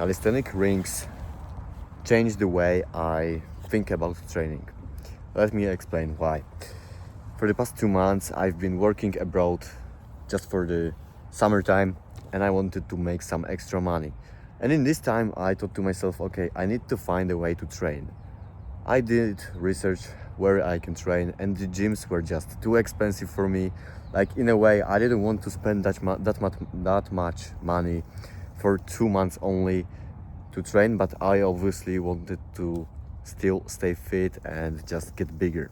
Calisthenic rings changed the way I think about training. Let me explain why. For the past 2 months, I've been working abroad just for the summertime, and I wanted to make some extra money. And in this time, I thought to myself, okay, I need to find a way to train. I did research where I can train, and the gyms were just too expensive for me. Like, in a way, I didn't want to spend that much money for 2 months only to train, but I obviously wanted to still stay fit and just get bigger.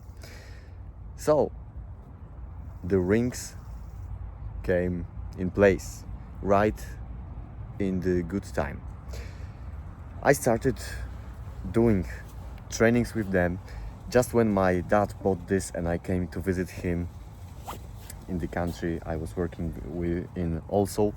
So the rings came in place right in the good time. I started doing trainings with them just when my dad bought this and I came to visit him in the country I was working in also,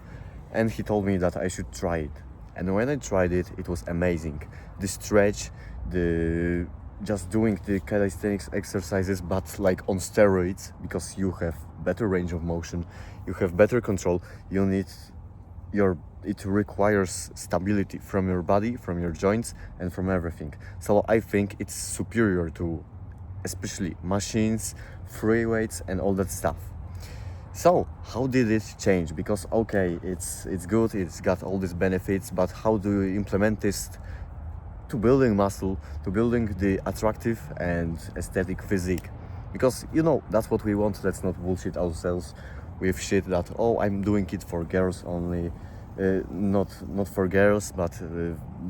and he told me that I should try it. And when I tried it, it was amazing. The stretch, the just doing the calisthenics exercises, but like on steroids, because you have better range of motion, you have better control, it requires stability from your body, from your joints, and from everything. So I think it's superior to especially machines, free weights, and all that stuff. So how did it change? Because okay, it's good, it's got all these benefits, but how do you implement this to building muscle, to building the attractive and aesthetic physique? Because that's what we want. Let's not bullshit ourselves with shit that I'm doing it for girls only, not for girls, but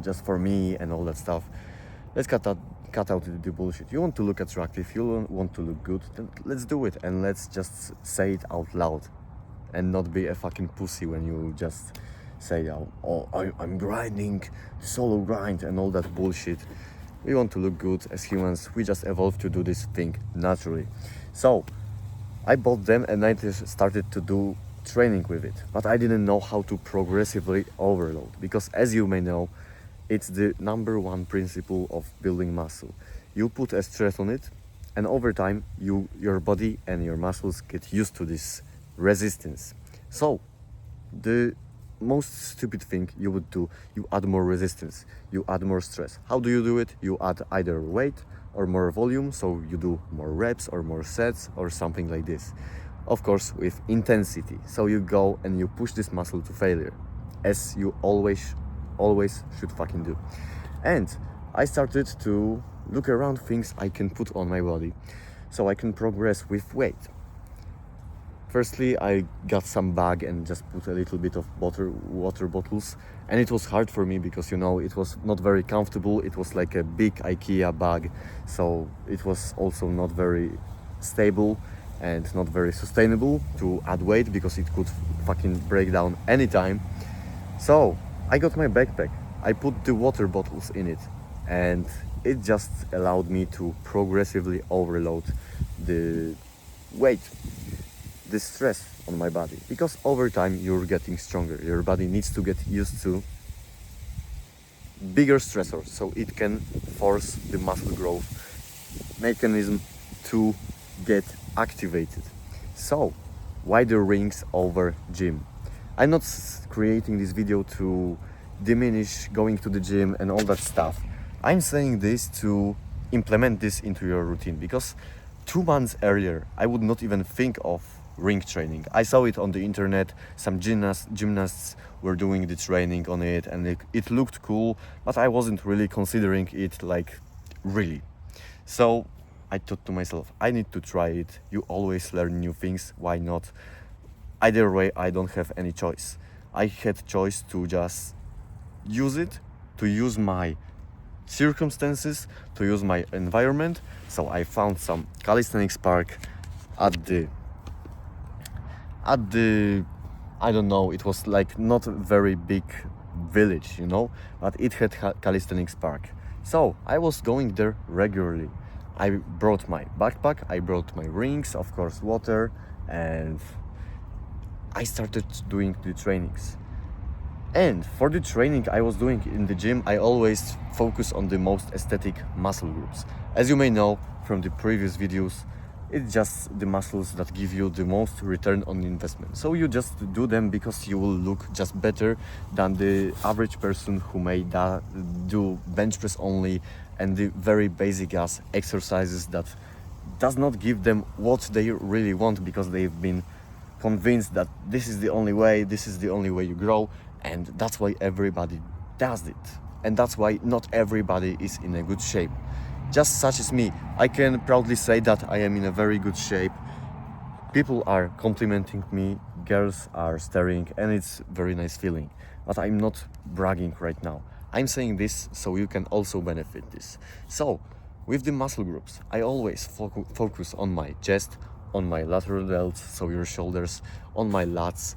just for me and all that stuff. Let's cut out the bullshit. You want to look attractive, you want to look good, then let's do it, and let's just say it out loud and not be a fucking pussy when you just say, I'm grinding, solo grind and all that bullshit. We want to look good as humans. We just evolved to do this thing naturally. So I bought them and I just started to do training with it, but I didn't know how to progressively overload, because as you may know, it's the number one principle of building muscle. You put a stress on it, and over time, your body and your muscles get used to this resistance. So, the most stupid thing you would do, you add more resistance, you add more stress. How do you do it? You add either weight or more volume, so you do more reps or more sets or something like this. Of course, with intensity. So you go and you push this muscle to failure, as you always should fucking do. And I started to look around things I can put on my body so I can progress with weight. Firstly, I got some bag and just put a little bit of water bottles, and it was hard for me because it was not very comfortable. It was like a big IKEA bag, so it was also not very stable and not very sustainable to add weight, because it could fucking break down anytime. So I got my backpack, I put the water bottles in it, and it just allowed me to progressively overload the weight, the stress on my body, because over time you're getting stronger. Your body needs to get used to bigger stressors so it can force the muscle growth mechanism to get activated. So why the rings over gym? I'm not creating this video to diminish going to the gym and all that stuff. I'm saying this to implement this into your routine, because 2 months earlier I would not even think of ring training. I saw it on the internet, some gymnasts were doing the training on it, and it looked cool, but I wasn't really considering it like really. So I thought to myself, I need to try it. You always learn new things, why not? Either way, I don't have any choice. I had choice to just use it, to use my circumstances, to use my environment. So I found some calisthenics park at the I don't know, it was like not a very big village, but it had calisthenics park. So I was going there regularly. I brought my backpack, I brought my rings, of course water, and I started doing the trainings. And for the training I was doing in the gym, I always focus on the most aesthetic muscle groups. As you may know from the previous videos, It's just the muscles that give you the most return on investment. So you just do them because you will look just better than the average person who may do bench press only and the very basic ass exercises that does not give them what they really want, because they've been convinced that this is the only way you grow, and that's why everybody does it. And that's why not everybody is in a good shape. Just such as me, I can proudly say that I am in a very good shape. People are complimenting me, girls are staring, and it's a very nice feeling. But I'm not bragging right now. I'm saying this so you can also benefit this. So, with the muscle groups, I always focus on my chest, on my lateral delts, so your shoulders, on my lats,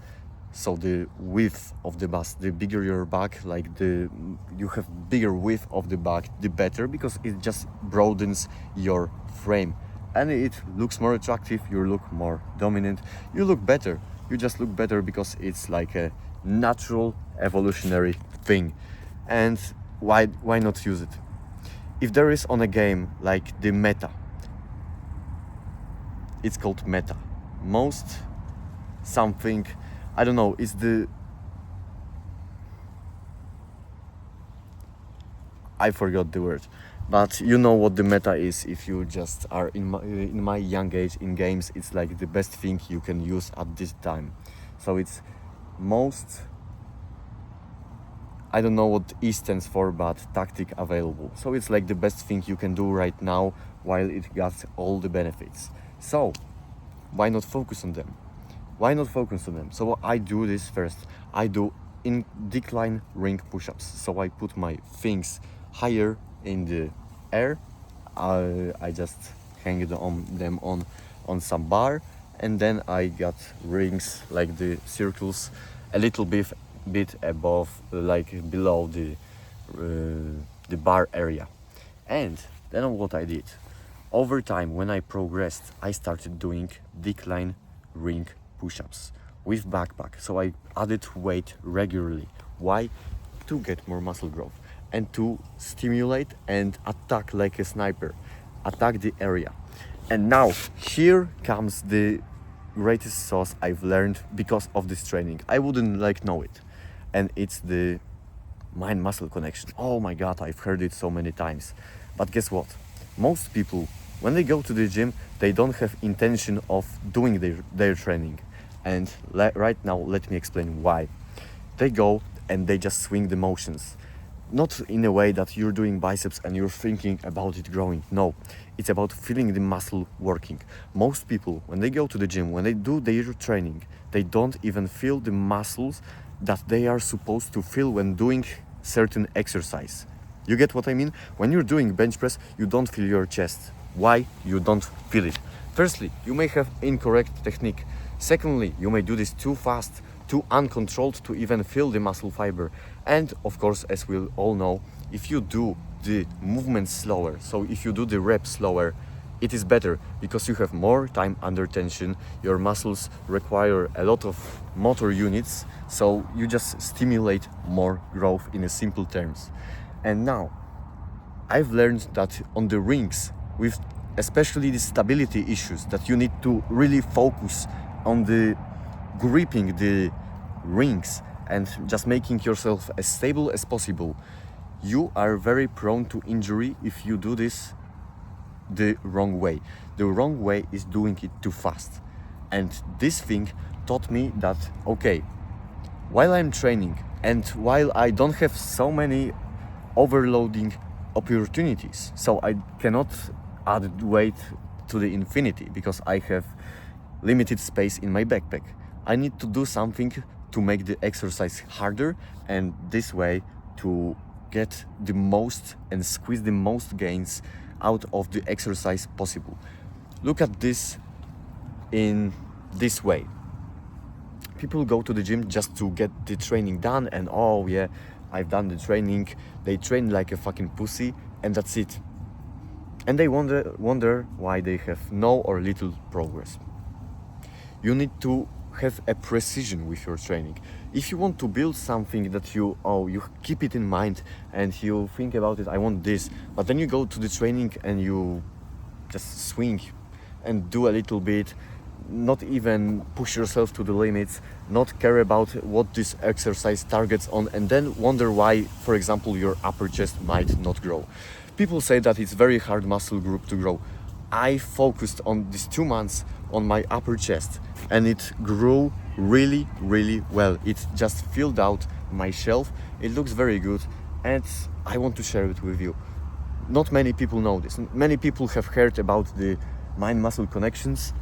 so the width of the bust, the bigger your back, like you have bigger width of the back, the better, because it just broadens your frame and it looks more attractive, you look more dominant, you look better, you just look better because it's like a natural evolutionary thing. And why not use it? If there is on a game like the meta, it's called meta, most something, I don't know, it's I forgot the word, but you know what the meta is. If you just are in my young age in games, it's like the best thing you can use at this time. So it's most, I don't know what E stands for, but tactic available. So it's like the best thing you can do right now while it got all the benefits. So why not focus on them? So I do this first. I do in decline ring push-ups. So I put my things higher in the air. I just hang them on some bar, and then I got rings like the circles a little bit above, like below the bar area. And then what I did, over time when I progressed, I started doing decline ring push-ups with backpack. So I added weight regularly. Why? To get more muscle growth and to stimulate and attack like a sniper, attack the area. And now here comes the greatest sauce I've learned because of this training. I wouldn't know it, and it's the mind-muscle connection. Oh my god, I've heard it so many times. But guess what? Most people, when they go to the gym, they don't have intention of doing their training. And right now, let me explain why. They go and they just swing the motions. Not in a way that you're doing biceps and you're thinking about it growing. No, it's about feeling the muscle working. Most people, when they go to the gym, when they do their training, they don't even feel the muscles that they are supposed to feel when doing certain exercise. You get what I mean? When you're doing bench press, you don't feel your chest. Why you don't feel it? Firstly, you may have incorrect technique. Secondly, you may do this too fast, too uncontrolled to even feel the muscle fiber. And of course, as we all know, if you do the movement slower, so if you do the reps slower, it is better because you have more time under tension, your muscles require a lot of motor units, so you just stimulate more growth in a simple terms. And now, I've learned that on the rings, with especially the stability issues, that you need to really focus on the gripping the rings and just making yourself as stable as possible. You are very prone to injury if you do this the wrong way. The wrong way is doing it too fast. And this thing taught me that, okay, while I'm training and while I don't have so many overloading opportunities, so I cannot add weight to the infinity because I have limited space in my backpack. I need to do something to make the exercise harder, and this way to get the most and squeeze the most gains out of the exercise possible. Look at this in this way. People go to the gym just to get the training done, and oh yeah, I've done the training. They train like a fucking pussy, and that's it. And they wonder why they have no or little progress. You need to have a precision with your training. If you want to build something that you keep it in mind and you think about it, I want this, but then you go to the training and you just swing and do a little bit, not even push yourself to the limits, not care about what this exercise targets on, and then wonder why, for example, your upper chest might not grow. People say that it's very hard muscle group to grow. I focused on these 2 months on my upper chest, and it grew really, really well. It just filled out my shelf. It looks very good, and I want to share it with you. Not many people know this. Many people have heard about the mind-muscle connections,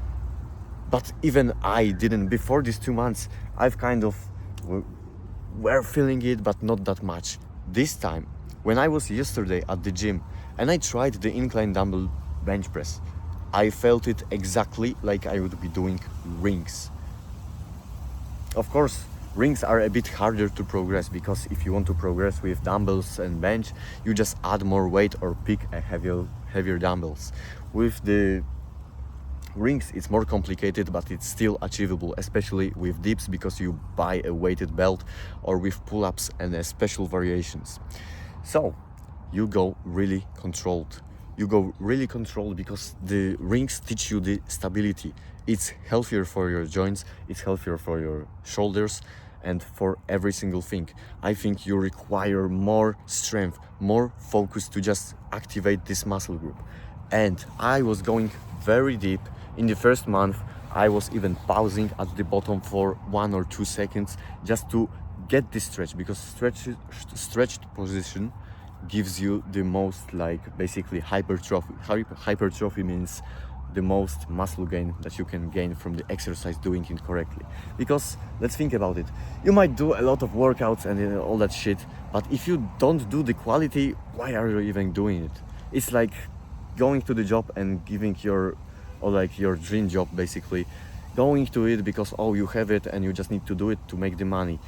but even I didn't. Before these 2 months, I've kind of were feeling it, but not that much. This time, when I was yesterday at the gym and I tried the incline dumbbell bench press, I felt it exactly like I would be doing rings. Of course, rings are a bit harder to progress, because if you want to progress with dumbbells and bench, you just add more weight or pick a heavier dumbbells. With the rings, it's more complicated, but it's still achievable, especially with dips, because you buy a weighted belt, or with pull-ups and special variations. So you go really controlled. Because the rings teach you the stability. It's healthier for your joints, it's healthier for your shoulders, and for every single thing. I think you require more strength, more focus to just activate this muscle group. And I was going very deep. In the first month, I was even pausing at the bottom for 1 or 2 seconds just to get this stretch, because stretched position gives you the most, like, basically hypertrophy. Hypertrophy means the most muscle gain that you can gain from the exercise doing it correctly. Because let's think about it. You might do a lot of workouts and all that shit, but if you don't do the quality, why are you even doing it? It's like going to the job and giving your dream job, basically, going to it because you have it and you just need to do it to make the money,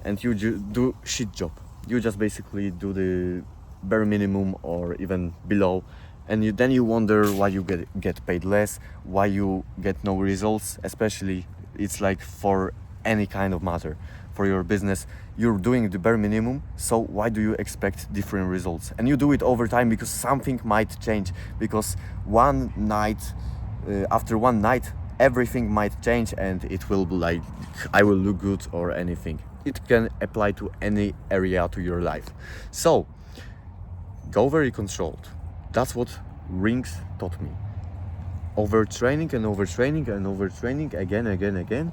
and you do shit job. You just basically do the bare minimum or even below, and then you wonder why you get paid less, why you get no results. Especially, it's like for any kind of matter. For your business, you're doing the bare minimum, so why do you expect different results? And you do it over time, because something might change, because after one night everything might change, and it will be like, I will look good or anything. It can apply to any area to your life. So go very controlled. That's what rings taught me. Overtraining again.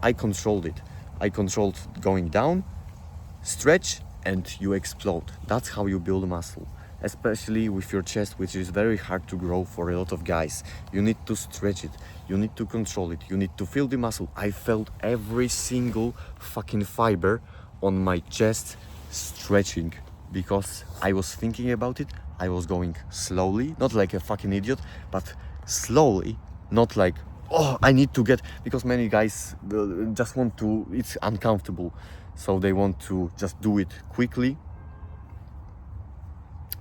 I controlled it. I controlled going down, stretch, and you explode. That's how you build muscle. Especially with your chest, which is very hard to grow for a lot of guys. You need to stretch it, you need to control it, you need to feel the muscle. I felt every single fucking fiber on my chest stretching, because I was thinking about it. I was going slowly, not like a fucking idiot, but slowly, not like, I need to get, because many guys just want to, it's uncomfortable, so they want to just do it quickly.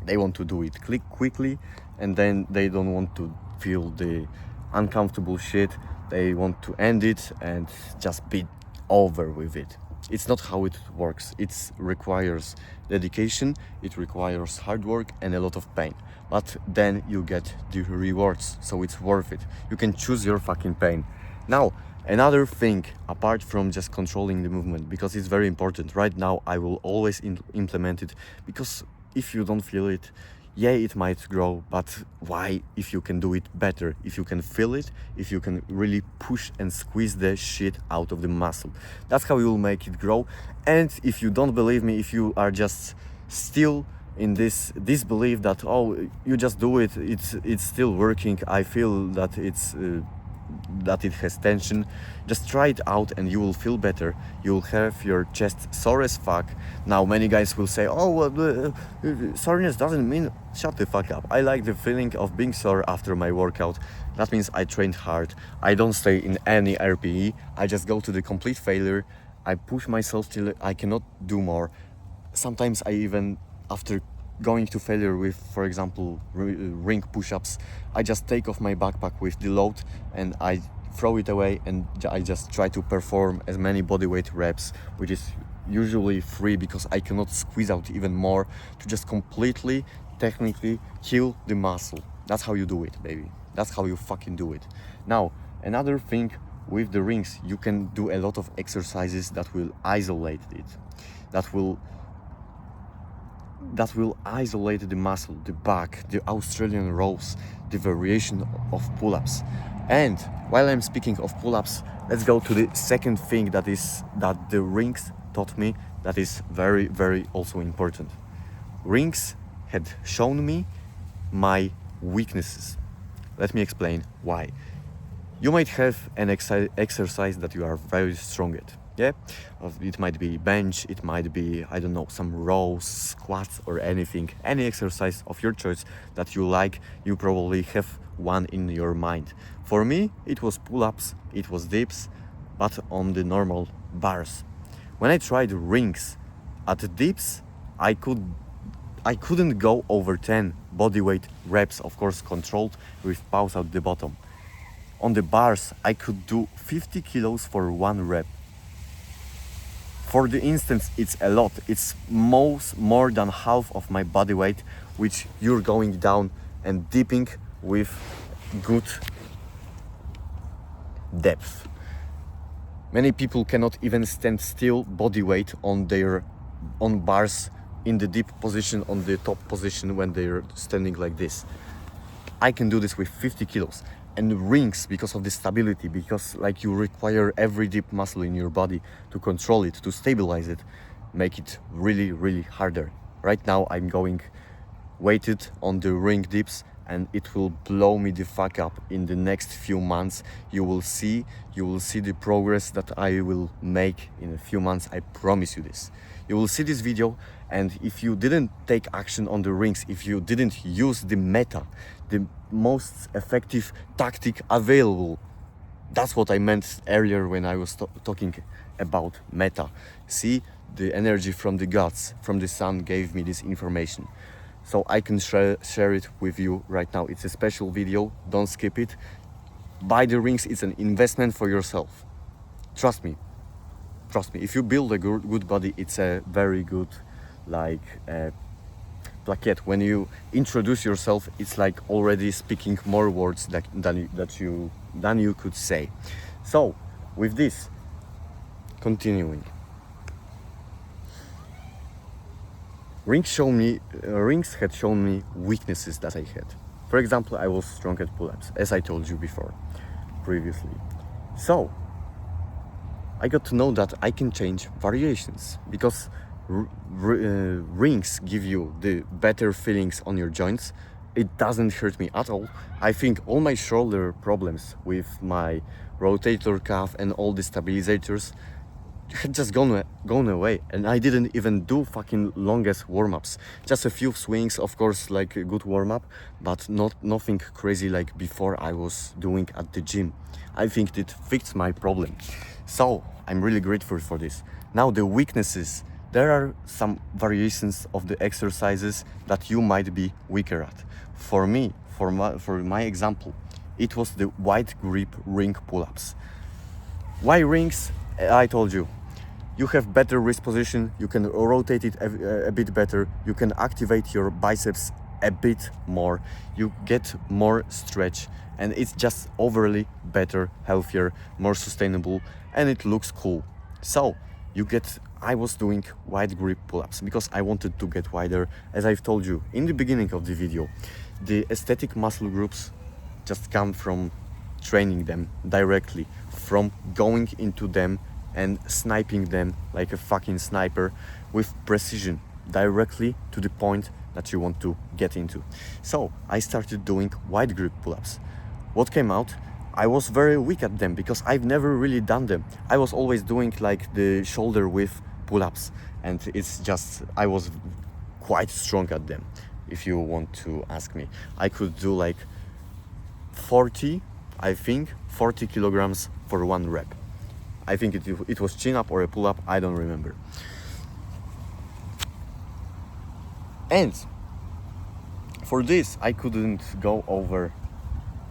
They want to do it quickly, and then they don't want to feel the uncomfortable shit. They want to end it and just be over with it. It's not how it works. It requires dedication, it requires hard work and a lot of pain. But then you get the rewards, so it's worth it. You can choose your fucking pain. Now, another thing, apart from just controlling the movement, because it's very important. Right now, I will always implement it, because if you don't feel it, it might grow, but why if you can do it better, if you can feel it, if you can really push and squeeze the shit out of the muscle? That's how you will make it grow. And if you don't believe me, if you are just still in this belief that you just do it, it's still working, I feel that that it has tension, just try it out and you will feel better. You'll have your chest sore as fuck. Now many guys will say, soreness doesn't mean, shut the fuck up. I like the feeling of being sore after my workout. That means I trained hard. I don't stay in any RPE. I just go to the complete failure. I push myself till I cannot do more. Sometimes I even, after going to failure with, for example, ring push-ups, I just take off my backpack with the load and I throw it away, and I just try to perform as many bodyweight reps, which is usually 3, because I cannot squeeze out even more, to just completely, technically kill the muscle. That's how you do it, baby. That's how you fucking do it. Now, another thing with the rings, you can do a lot of exercises that will isolate it, that will isolate the muscle, the back, the Australian rows, the variation of pull-ups. And while I'm speaking of pull-ups, let's go to the second thing that the rings taught me, that is very, very also important. Rings had shown me my weaknesses. Let me explain why. You might have an exercise that you are very strong at. Yeah, it might be bench, it might be, I don't know, some rows, squats, or anything. Any exercise of your choice that you like, you probably have one in your mind. For me, it was pull-ups, it was dips, but on the normal bars. When I tried rings at the dips, I couldn't go over 10 bodyweight reps, of course controlled with pause at the bottom. On the bars, I could do 50 kilos for one rep. For the instance, it's a lot. It's more than half of my body weight, which you're going down and dipping with good depth. Many people cannot even stand still body weight on bars in the deep position, on the top position when they're standing like this. I can do this with 50 kilos. And rings, because of the stability, because like you require every deep muscle in your body to control it, to stabilize it, make it really, really harder. Right now I'm going weighted on the ring dips, and it will blow me the fuck up in the next few months. You will see the progress that I will make in a few months. I promise you this. You will see this video, and if you didn't take action on the rings, if you didn't use the meta, the most effective tactic available, that's what I meant earlier when I was talking about meta. See, the energy from the gods, from the sun gave me this information. So I can share it with you right now. It's a special video, don't skip it. Buy the rings, it's an investment for yourself. Trust me. If you build a good body, it's a very good plaquette. When you introduce yourself, it's like already speaking more words than you could say. So with this, continuing. Rings had shown me weaknesses that I had. For example, I was strong at pull-ups, as I told you previously. So I got to know that I can change variations, because rings give you the better feelings on your joints. It doesn't hurt me at all. I think all my shoulder problems with my rotator cuff and all the stabilizers had just gone away, and I didn't even do fucking longest warm-ups. Just a few swings, of course, like a good warm-up, but nothing crazy like before I was doing at the gym. I think it fixed my problem. So I'm really grateful for this. Now the weaknesses. There are some variations of the exercises that you might be weaker at. For me, for my example, it was the wide grip ring pull-ups. Why rings? I told you. You have better wrist position, you can rotate it a bit better, you can activate your biceps a bit more, you get more stretch, and it's just overly better, healthier, more sustainable, and it looks cool. So I was doing wide grip pull-ups because I wanted to get wider. As I've told you in the beginning of the video, the aesthetic muscle groups just come from training them directly, from going into them and sniping them like a fucking sniper with precision, directly to the point that you want to get into. So I started doing wide grip pull-ups. What came out? I was very weak at them because I've never really done them. I was always doing like the shoulder width pull-ups, and it's just, I was quite strong at them. If you want to ask me, I could do like 40 kilograms for one rep. I think it was chin-up or a pull-up, I don't remember. And for this, I couldn't go over,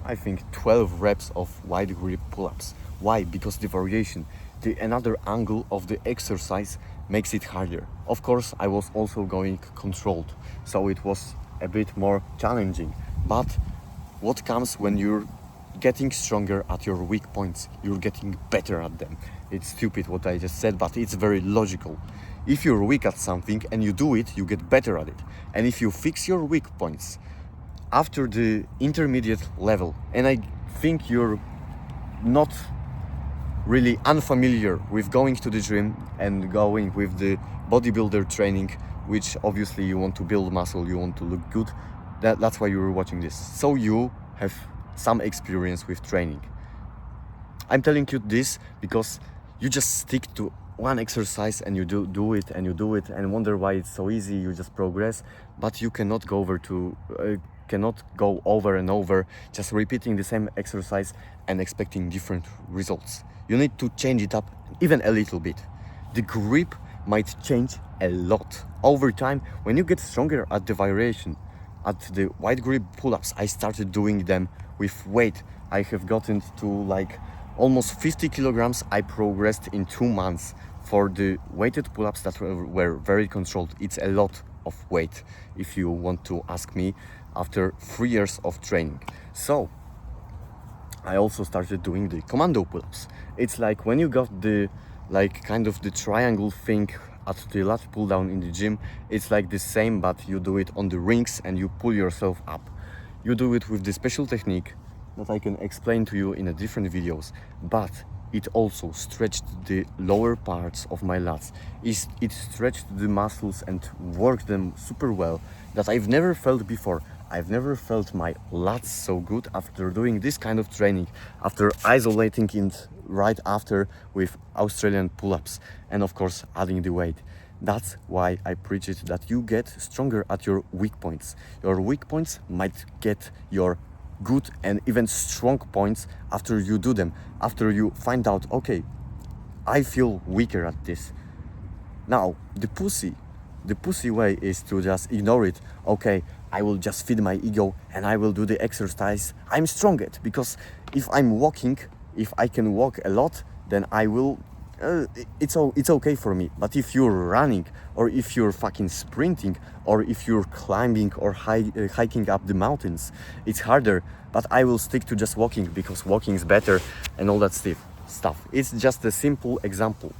I think, 12 reps of wide grip pull-ups. Why? Because the variation, another angle of the exercise makes it harder. Of course, I was also going controlled, so it was a bit more challenging. But what comes when you're getting stronger at your weak points. You're getting better at them. It's stupid what I just said, but it's very logical. If you're weak at something and you do it, you get better at it. And if you fix your weak points after the intermediate level, and I think you're not really unfamiliar with going to the gym and going with the bodybuilder training, which obviously you want to build muscle, you want to look good, that's why you're watching this. So you have some experience with training. I'm telling you this because you just stick to one exercise and you do it and wonder why it's so easy. You just progress, but you cannot go over and over just repeating the same exercise and expecting different results. You need to change it up even a little bit. The grip might change a lot over time when you get stronger at the variation. At the wide grip pull-ups, I started doing them with weight. I have gotten to like almost 50 kilograms. I progressed in 2 months for the weighted pull-ups that were very controlled. It's a lot of weight if you want to ask me after 3 years of training. So I also started doing the commando pull-ups. It's like when you got the kind of the triangle thing at the lat pull down in the gym, it's like the same, but you do it on the rings and you pull yourself up. You do it with the special technique that I can explain to you in a different videos, but it also stretched the lower parts of my lats. It stretched the muscles and worked them super well that I've never felt before. I've never felt my lats so good after doing this kind of training, after isolating it right after with Australian pull-ups and of course adding the weight. That's why I preach it, that you get stronger at your weak points. Your weak points might get your good and even strong points after you do them, after you find out, okay, I feel weaker at this. Now, the pussy way is to just ignore it. Okay, I will just feed my ego and I will do the exercise I'm strong at, because if I'm walking, if I can walk a lot, then I will it's okay for me. But if you're running, or if you're fucking sprinting, or if you're climbing or hiking up the mountains, it's harder. But I will stick to just walking because walking is better and all that stuff. It's just a simple example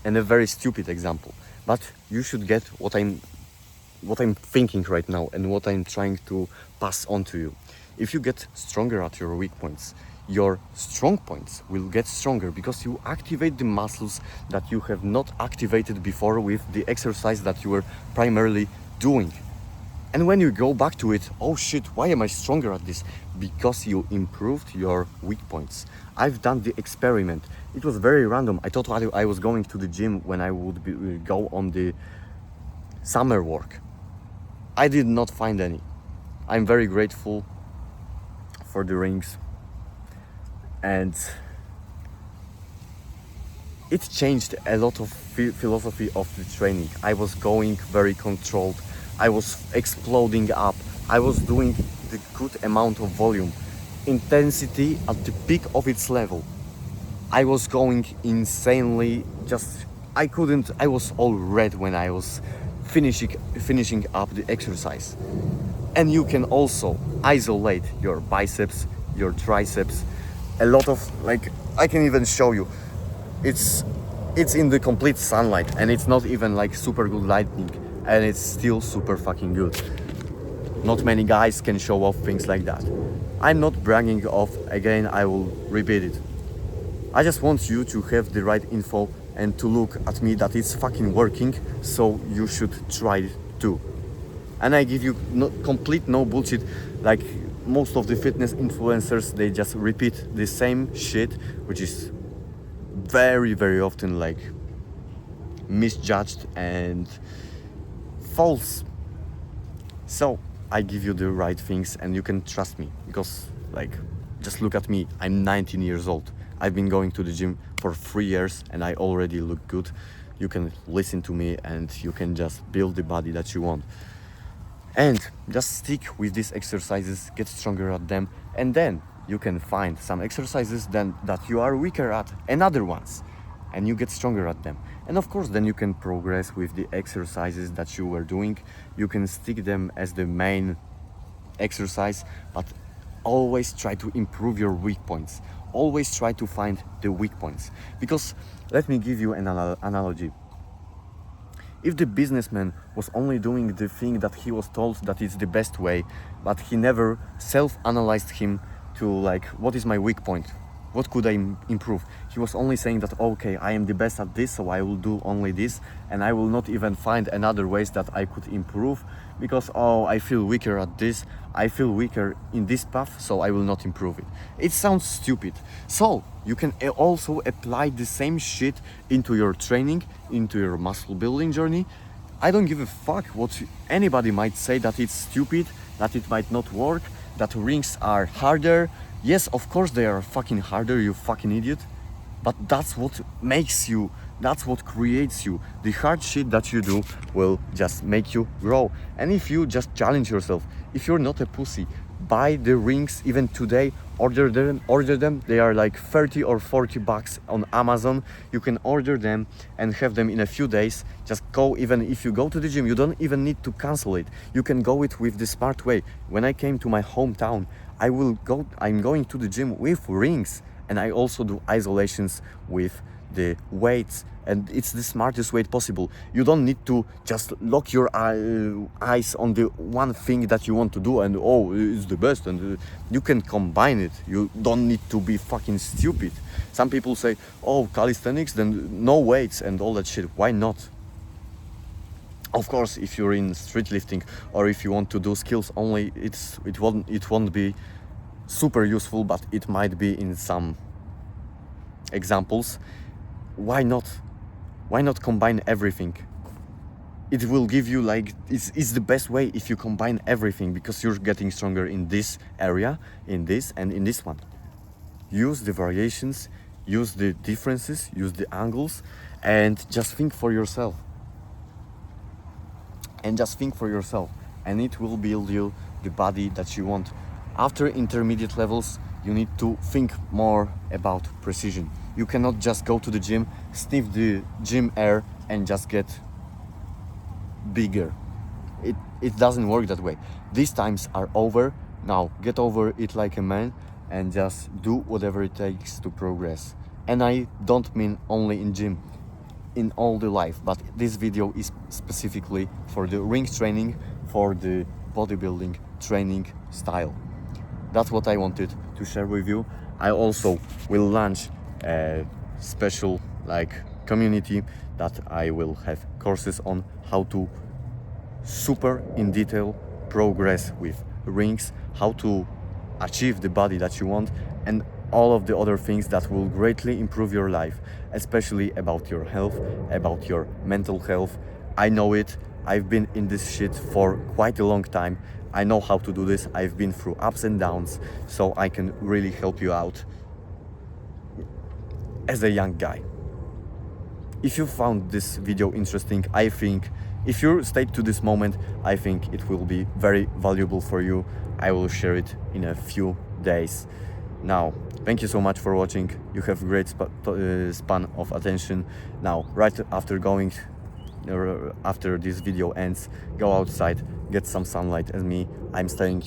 and a very stupid example, but you should get what I'm thinking right now and what I'm trying to pass on to you. If you get stronger at your weak points, your strong points will get stronger because you activate the muscles that you have not activated before with the exercise that you were primarily doing. And when you go back to it, oh shit, why am I stronger at this? Because you improved your weak points. I've done the experiment. It was very random. I thought I was going to the gym when I would go on the summer work. I did not find any. I'm very grateful for the rings. And it changed a lot of philosophy of the training. I was going very controlled. I was exploding up. I was doing the good amount of volume. Intensity at the peak of its level. I was going insanely, I was all red when I was finishing up the exercise. And you can also isolate your biceps, your triceps, a lot of, I can even show you. It's in the complete sunlight and it's not even super good lighting, and it's still super fucking good. Not many guys can show off things like that. I'm not bragging off, again, I will repeat it. I just want you to have the right info and to look at me that it's fucking working, so you should try it too. And I give you complete no bullshit, like most of the fitness influencers, they just repeat the same shit, which is very, very often misjudged and false. So I give you the right things and you can trust me, because just look at me. I'm 19 years old. I've been going to the gym for 3 years and I already look good. You can listen to me and you can just build the body that you want. And just stick with these exercises, get stronger at them, and then you can find some exercises that you are weaker at and other ones, and you get stronger at them. And of course, then you can progress with the exercises that you were doing. You can stick them as the main exercise, but always try to improve your weak points. Always try to find the weak points. Because let me give you an analogy. If the businessman was only doing the thing that he was told that is the best way, but he never self-analyzed him to like, what is my weak point? What could I improve? He was only saying that, okay, I am the best at this, so I will do only this, and I will not even find another ways that I could improve because, oh, I feel weaker at this, I feel weaker in this path, so I will not improve it. It sounds stupid. So you can also apply the same shit into your training, into your muscle building journey. I don't give a fuck what anybody might say, that it's stupid, that it might not work, that rings are harder. Yes, of course they are fucking harder, you fucking idiot. But that's what makes you, that's what creates you. The hard shit that you do will just make you grow. And if you just challenge yourself, if you're not a pussy, buy the rings even today, order them. They are like 30 or 40 bucks on Amazon. You can order them and have them in a few days. Just go, even if you go to the gym, you don't even need to cancel it. You can go it with the smart way. When I came to my hometown, I'm going to the gym with rings, and I also do isolations with the weights, and it's the smartest way possible. You don't need to just lock your eyes on the one thing that you want to do and, oh, it's the best, and you can combine it. You don't need to be fucking stupid. Some people say, oh, calisthenics, then no weights and all that shit. Why not? Of course, if you're in street lifting or if you want to do skills only, it won't be super useful, but it might be in some examples. Why not? Why not combine everything? It will give you like, it's the best way if you combine everything, because you're getting stronger in this area, in this and in this one. Use the variations, use the differences, use the angles, and just think for yourself. And it will build you the body that you want. After intermediate levels, you need to think more about precision. You cannot just go to the gym, sniff the gym air and just get bigger. It doesn't work that way. These times are over. Now get over it like a man and just do whatever it takes to progress. And I don't mean only in gym, in all the life, but this video is specifically for the ring training, for the bodybuilding training style. That's what I wanted to share with you. I also will launch a special community that I will have courses on how to super in detail progress with rings, how to achieve the body that you want, and all of the other things that will greatly improve your life, especially about your health, about your mental health. I know it. I've been in this shit for quite a long time. I know how to do this. I've been through ups and downs, so I can really help you out as a young guy. If you found this video interesting, I think if you stayed to this moment, I think it will be very valuable for you. I will share it in a few days. Now, thank you so much for watching. You have a great span of attention. Now, right after this video ends, go outside, get some sunlight. As me, I'm staying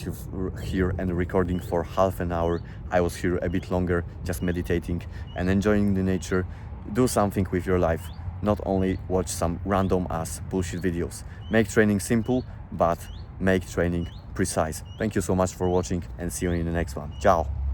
here and recording for half an hour. I was here a bit longer, just meditating and enjoying the nature. Do something with your life, not only watch some random ass bullshit videos. Make training simple, but make training precise. Thank you so much for watching and see you in the next one. Ciao.